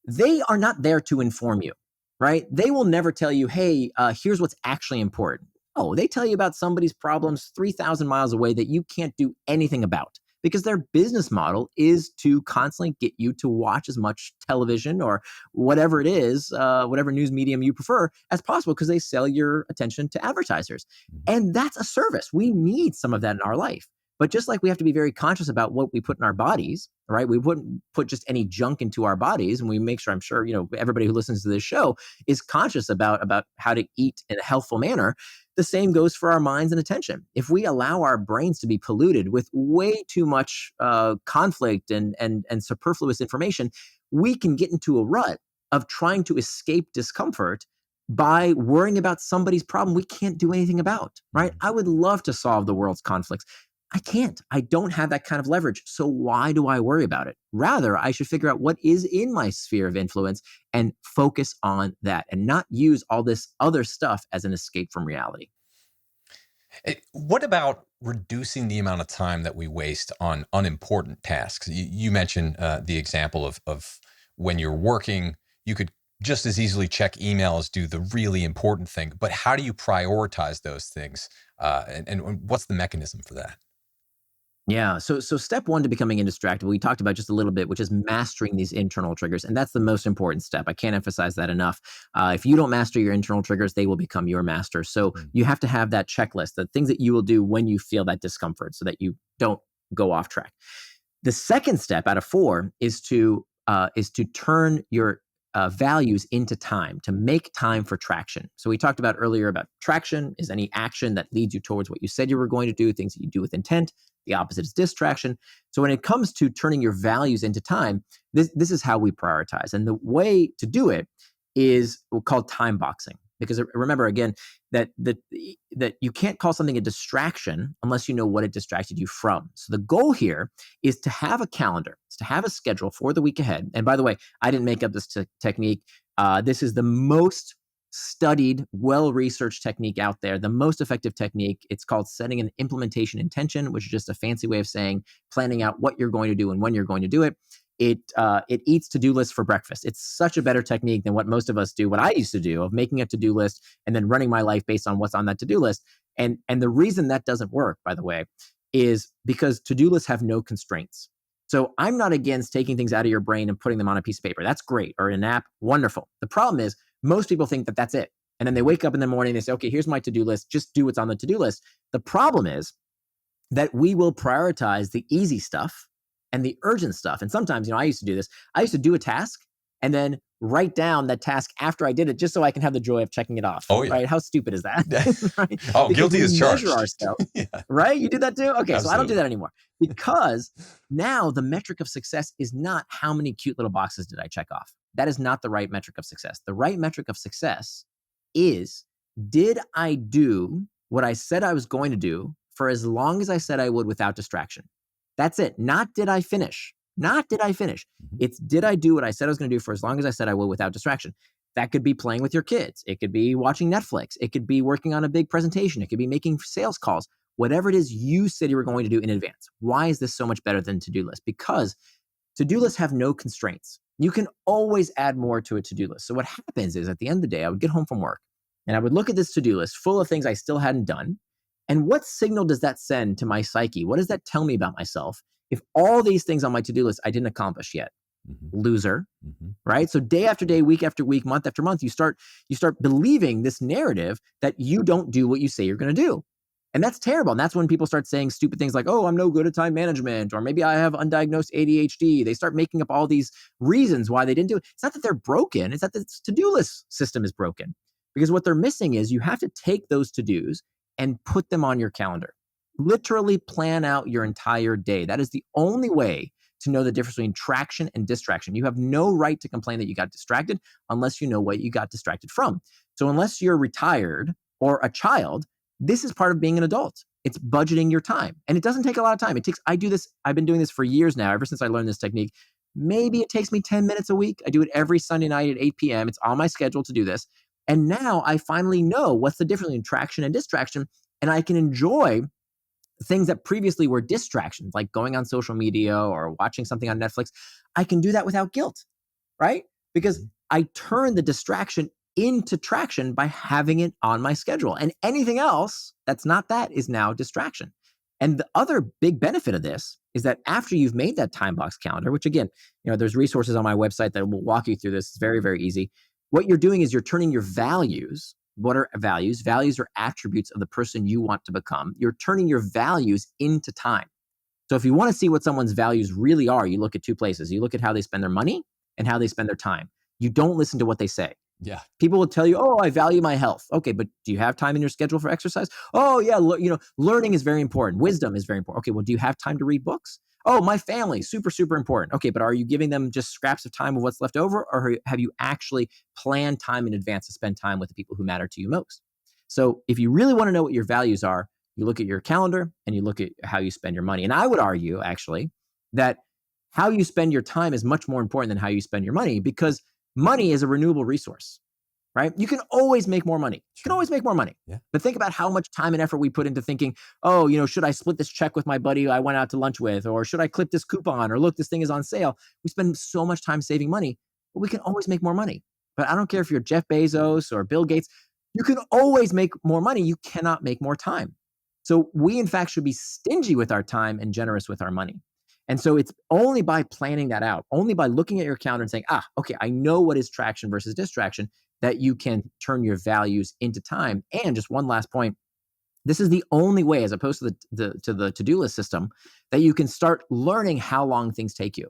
they are not there to inform you, right? They will never tell you, hey, here's what's actually important. Oh, they tell you about somebody's problems 3,000 miles away that you can't do anything about because their business model is to constantly get you to watch as much television or whatever it is, whatever news medium you prefer as possible because they sell your attention to advertisers. And that's a service. We need some of that in our life. But just like we have to be very conscious about what we put in our bodies, right? We wouldn't put just any junk into our bodies, and we make sure, I'm sure, everybody who listens to this show is conscious about how to eat in a healthful manner. The same goes for our minds and attention. If we allow our brains to be polluted with way too much conflict and superfluous information, we can get into a rut of trying to escape discomfort by worrying about somebody's problem we can't do anything about, right? I would love to solve the world's conflicts. I can't. I don't have that kind of leverage. So why do I worry about it? Rather, I should figure out what is in my sphere of influence and focus on that and not use all this other stuff as an escape from reality. What about reducing the amount of time that we waste on unimportant tasks? You mentioned the example of when you're working, you could just as easily check emails, do the really important thing. But how do you prioritize those things? And what's the mechanism for that? Yeah. So step one to becoming indistractable, we talked about just a little bit, which is mastering these internal triggers. And that's the most important step. I can't emphasize that enough. If you don't master your internal triggers, they will become your master. So you have to have that checklist, the things that you will do when you feel that discomfort so that you don't go off track. The second step out of 4 is to turn your values into time, to make time for traction. So we talked about earlier about traction is any action that leads you towards what you said you were going to do, things that you do with intent. The opposite is distraction. So when it comes to turning your values into time, this is how we prioritize. And the way to do it is called time boxing. Because remember, again, that you can't call something a distraction unless you know what it distracted you from. So the goal here is to have a calendar, is to have a schedule for the week ahead. And by the way, I didn't make up this technique. This is the most studied, well-researched technique out there, the most effective technique. It's called setting an implementation intention, which is just a fancy way of saying planning out what you're going to do and when you're going to do it. It eats to-do lists for breakfast. It's such a better technique than what most of us do, what I used to do, of making a to-do list and then running my life based on what's on that to-do list. And the reason that doesn't work, by the way, is because to-do lists have no constraints. So I'm not against taking things out of your brain and putting them on a piece of paper. That's great. Or an app, wonderful. The problem is most people think that that's it. And then they wake up in the morning, they say, okay, here's my to-do list. Just do what's on the to-do list. The problem is that we will prioritize the easy stuff and the urgent stuff. And sometimes, I used to do this. I used to do a task and then write down that task after I did it, just so I can have the joy of checking it off. Oh, yeah. Right? How stupid is that? Right? Oh, guilty as charged. Yeah. Right? You do that too? Okay, Absolutely. So I don't do that anymore, because now the metric of success is not how many cute little boxes did I check off. That is not the right metric of success. The right metric of success is, did I do what I said I was going to do for as long as I said I would without distraction? That's it. Not did I finish. Not did I finish. It's did I do what I said I was going to do for as long as I said I will without distraction. That could be playing with your kids. It could be watching Netflix. It could be working on a big presentation. It could be making sales calls. Whatever it is you said you were going to do in advance. Why is this so much better than to-do list? Because to-do lists have no constraints. You can always add more to a to-do list. So what happens is, at the end of the day, I would get home from work and I would look at this to-do list full of things I still hadn't done. And what signal does that send to my psyche? What does that tell me about myself if all these things on my to-do list I didn't accomplish yet? Loser, right? So day after day, week after week, month after month, you start believing this narrative that you don't do what you say you're going to do. And that's terrible. And that's when people start saying stupid things like, oh, I'm no good at time management, or maybe I have undiagnosed ADHD. They start making up all these reasons why they didn't do it. It's not that they're broken. It's that the to-do list system is broken. Because what they're missing is you have to take those to-dos and put them on your calendar. Literally plan out your entire day. That is the only way to know the difference between traction and distraction. You have no right to complain that you got distracted unless you know what you got distracted from. So unless you're retired or a child, this is part of being an adult. It's budgeting your time. And it doesn't take a lot of time. I've been doing this for years now, ever since I learned this technique. Maybe it takes me 10 minutes a week. I do it every Sunday night at 8 p.m. It's on my schedule to do this. And now I finally know what's the difference between traction and distraction. And I can enjoy things that previously were distractions, like going on social media or watching something on Netflix. I can do that without guilt, right? Because I turn the distraction into traction by having it on my schedule. And anything else that's not that is now distraction. And the other big benefit of this is that after you've made that time box calendar, which again, there's resources on my website that will walk you through this. It's very, very easy. What you're doing is you're turning your values. What are values? Values are attributes of the person you want to become. You're turning your values into time. So if you want to see what someone's values really are, you look at two places. You look at how they spend their money and how they spend their time. You don't listen to what they say. Yeah. People will tell you, oh, I value my health. Okay, but do you have time in your schedule for exercise? Oh, yeah, learning is very important. Wisdom is very important. Okay, well, do you have time to read books? Oh, my family, super, super important. Okay, but are you giving them just scraps of time of what's left over, or have you actually planned time in advance to spend time with the people who matter to you most? So if you really want to know what your values are, you look at your calendar and you look at how you spend your money. And I would argue, actually, that how you spend your time is much more important than how you spend your money, because money is a renewable resource, right? You can always make more money. You can always make more money. Yeah. But think about how much time and effort we put into thinking, oh, should I split this check with my buddy I went out to lunch with? Or should I clip this coupon? Or look, this thing is on sale. We spend so much time saving money, but we can always make more money. But I don't care if you're Jeff Bezos or Bill Gates, you can always make more money. You cannot make more time. So we, in fact, should be stingy with our time and generous with our money. And so it's only by planning that out, only by looking at your calendar and saying, okay, I know what is traction versus distraction, that you can turn your values into time. And just one last point, this is the only way, as opposed to the to-do list system, that you can start learning how long things take you.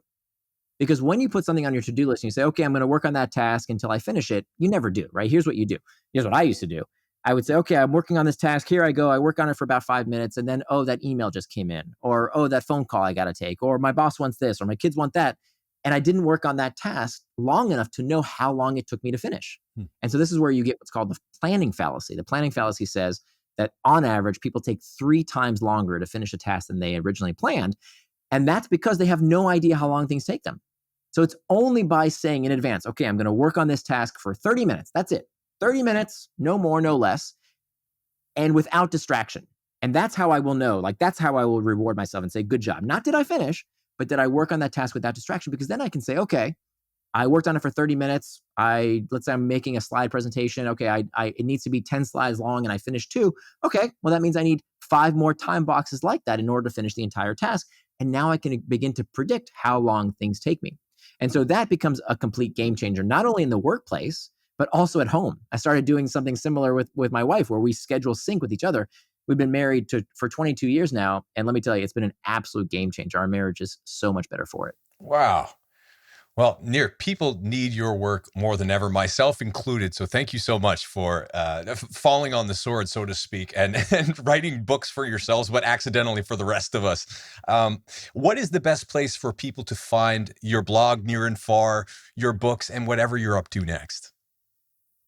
Because when you put something on your to-do list and you say, okay, I'm going to work on that task until I finish it, you never do, right? Here's what you do. Here's what I used to do. I would say, okay, I'm working on this task. Here I go. I work on it for about 5 minutes. And then, oh, that email just came in. Or, oh, that phone call I got to take. Or my boss wants this. Or my kids want that. And I didn't work on that task long enough to know how long it took me to finish. And so this is where you get what's called the planning fallacy. The planning fallacy says that on average, people take 3 times longer to finish a task than they originally planned. And that's because they have no idea how long things take them. So it's only by saying in advance, okay, I'm going to work on this task for 30 minutes. That's it. 30 minutes, no more, no less, and without distraction. And that's how I will know, like that's how I will reward myself and say, good job. Not did I finish, but did I work on that task without distraction? Because then I can say, okay, I worked on it for 30 minutes. Let's say I'm making a slide presentation. Okay, it needs to be 10 slides long and I finished 2. Okay, well, that means I need 5 more time boxes like that in order to finish the entire task. And now I can begin to predict how long things take me. And so that becomes a complete game changer, not only in the workplace, but also at home. I started doing something similar with my wife where we schedule sync with each other. We've been married for 22 years now. And let me tell you, it's been an absolute game changer. Our marriage is so much better for it. Wow. Well, Nir, people need your work more than ever, myself included. So thank you so much for falling on the sword, so to speak, and writing books for yourselves, but accidentally for the rest of us. What is the best place for people to find your blog, Nir and Far, your books, and whatever you're up to next?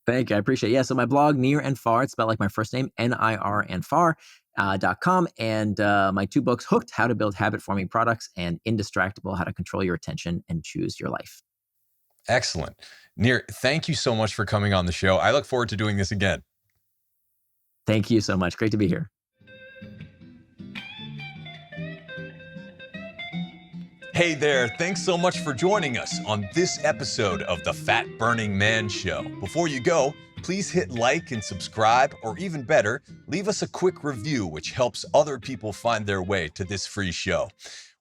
Thank you. I appreciate it. Yeah. So my blog, Nir and Far, it's spelled like my first name, Nir and Far.com. And my 2 books, Hooked, How to Build Habit-Forming Products, and Indistractable, How to Control Your Attention and Choose Your Life. Excellent. Nir, thank you so much for coming on the show. I look forward to doing this again. Thank you so much. Great to be here. Hey there, thanks so much for joining us on this episode of the Fat Burning Man Show. Before you go, please hit like and subscribe, or even better, leave us a quick review, which helps other people find their way to this free show.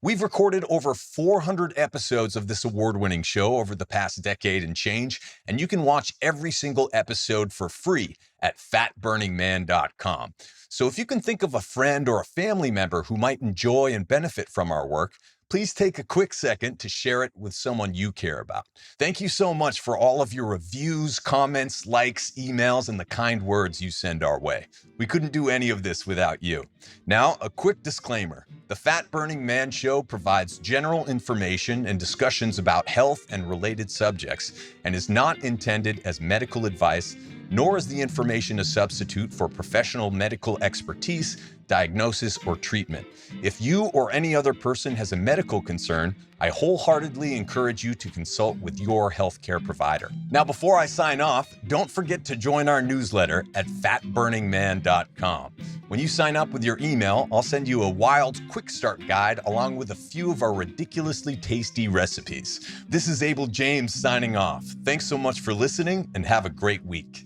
We've recorded over 400 episodes of this award-winning show over the past decade and change, and you can watch every single episode for free at fatburningman.com. So if you can think of a friend or a family member who might enjoy and benefit from our work, please take a quick second to share it with someone you care about. Thank you so much for all of your reviews, comments, likes, emails, and the kind words you send our way. We couldn't do any of this without you. Now, a quick disclaimer. The Fat Burning Man Show provides general information and discussions about health and related subjects and is not intended as medical advice, nor is the information a substitute for professional medical expertise, diagnosis, or treatment. If you or any other person has a medical concern, I wholeheartedly encourage you to consult with your healthcare provider. Now, before I sign off, don't forget to join our newsletter at fatburningman.com. When you sign up with your email, I'll send you a wild quick start guide along with a few of our ridiculously tasty recipes. This is Abel James signing off. Thanks so much for listening and have a great week.